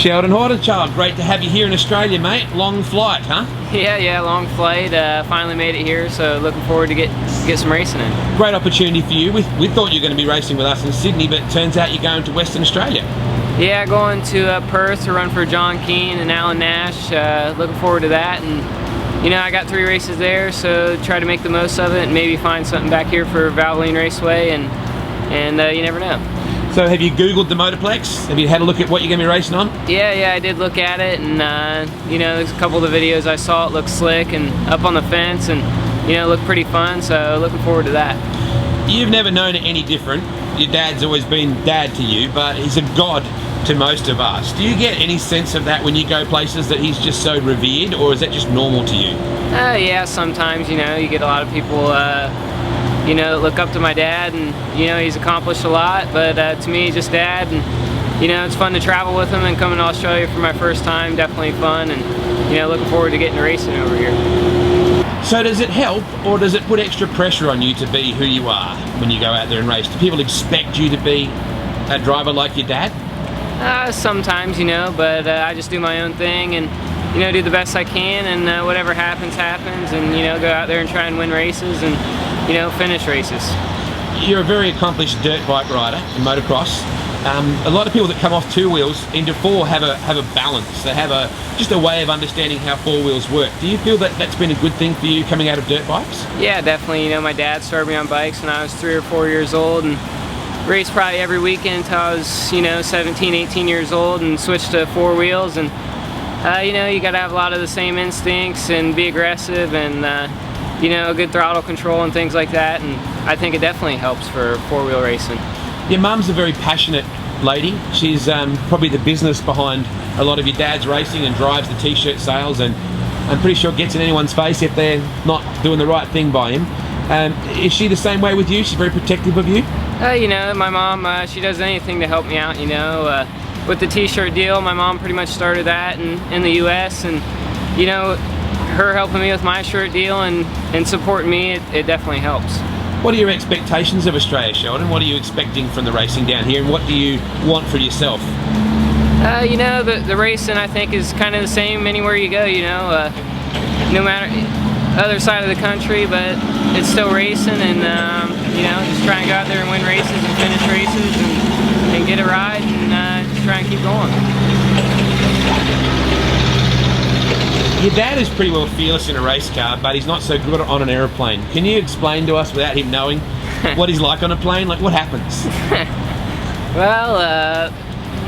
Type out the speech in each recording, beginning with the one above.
Sheldon Haudenschild, great to have you here in Australia, mate. Long flight, huh? Yeah, long flight. Finally made it here, so looking forward to get some racing in. Great opportunity for you. We thought you were going to be racing with us in Sydney, but it turns out you're going to Western Australia. Yeah, going to Perth to run for John Keane and Alan Nash. Looking forward to that, and you know, I got 3 races there, so try to make the most of it and maybe find something back here for Valvoline Raceway, and you never know. So have you Googled the Motorplex? Have you had a look at what you're going to be racing on? Yeah, I did look at it, and you know, there's a couple of the videos I saw. It looked slick and up on the fence, and you know, it looked pretty fun, so looking forward to that. You've never known it any different. Your dad's always been dad to you, but he's a god to most of us. Do you get any sense of that when you go places, that he's just so revered, or is that just normal to you? Yeah, sometimes, you know, you get a lot of people you know, look up to my dad, and you know, he's accomplished a lot, but to me, just dad, and you know, it's fun to travel with him, and coming to Australia for my first time, definitely fun, and you know, looking forward to getting racing over here. So does it help, or does it put extra pressure on you to be who you are when you go out there and race? Do people expect you to be a driver like your dad? Sometimes, you know, but I just do my own thing, and you know, do the best I can, and whatever happens, happens, and you know, go out there and try and win races, and you know, finish races. You're a very accomplished dirt bike rider in motocross. A lot of people that come off 2 wheels into 4 have a balance. They have just a way of understanding how 4 wheels work. Do you feel that that's been a good thing for you coming out of dirt bikes? Yeah, definitely. You know, my dad started me on bikes when I was 3 or 4 years old, and raced probably every weekend until I was, you know, 17, 18 years old, and switched to 4 wheels. And you know, you got to have a lot of the same instincts and be aggressive, and you know, good throttle control and things like that, and I think it definitely helps for 4-wheel racing. Your mum's a very passionate lady. She's probably the business behind a lot of your dad's racing, and drives the t-shirt sales, and I'm pretty sure it gets in anyone's face if they're not doing the right thing by him. Is she the same way with you? She's very protective of you? You know, my mom, she does anything to help me out, you know. With the t-shirt deal, my mom pretty much started that in the US, and you know, her helping me with my shirt deal and supporting me, it definitely helps. What are your expectations of Australia, Sheldon? What are you expecting from the racing down here, and what do you want for yourself? You know, the racing, I think, is kind of the same anywhere you go, you know. No matter other side of the country, but it's still racing, and you know, just try and go out there and win races and finish races, and get a ride, and just try and keep going. Your dad is pretty well fearless in a race car, but he's not so good on an aeroplane. Can you explain to us, without him knowing, what he's like on a plane? Like, what happens? Well,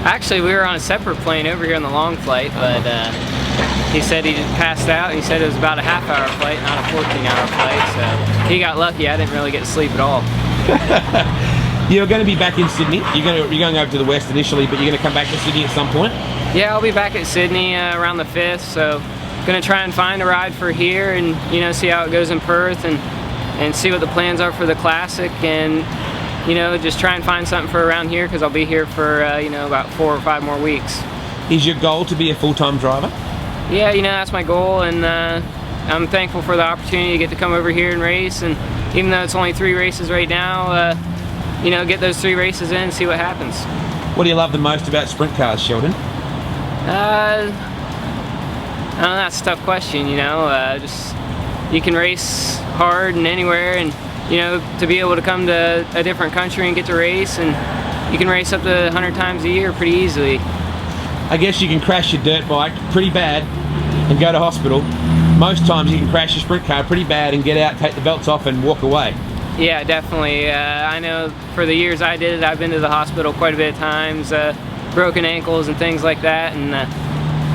actually, we were on a separate plane over here on the long flight, but he said he passed out. He said it was about a half-hour flight, not a 14-hour flight, so he got lucky. I didn't really get to sleep at all. You're going to be back in Sydney. You're going over to the west initially, but you're going to come back to Sydney at some point? Yeah, I'll be back at Sydney around the 5th, so going to try and find a ride for here, and you know, see how it goes in Perth, and see what the plans are for the Classic, and you know, just try and find something for around here, because I'll be here for you know, about 4 or 5 more weeks. Is your goal to be a full-time driver? Yeah, you know, that's my goal, and I'm thankful for the opportunity to get to come over here and race, and even though it's only 3 races right now, you know, get those 3 races in and see what happens. What do you love the most about sprint cars, Sheldon? I don't know, that's a tough question, you know. Just, you can race hard and anywhere, and you know, to be able to come to a different country and get to race, and you can race up to 100 times a year pretty easily. I guess you can crash your dirt bike pretty bad and go to hospital. Most times you can crash your sprint car pretty bad and get out, take the belts off, and walk away. Yeah, definitely. I know for the years I did it, I've been to the hospital quite a bit of times, broken ankles and things like that, and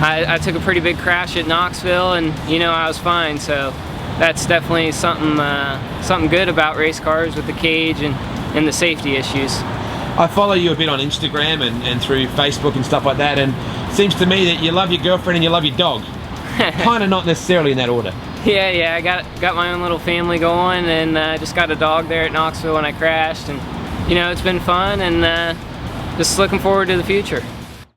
I took a pretty big crash at Knoxville, and you know, I was fine, so that's definitely something good about race cars, with the cage and the safety issues. I follow you a bit on Instagram and through Facebook and stuff like that, and it seems to me that you love your girlfriend and you love your dog. Kind of not necessarily in that order. Yeah, I got my own little family going, and just got a dog there at Knoxville when I crashed, and you know, it's been fun, and just looking forward to the future.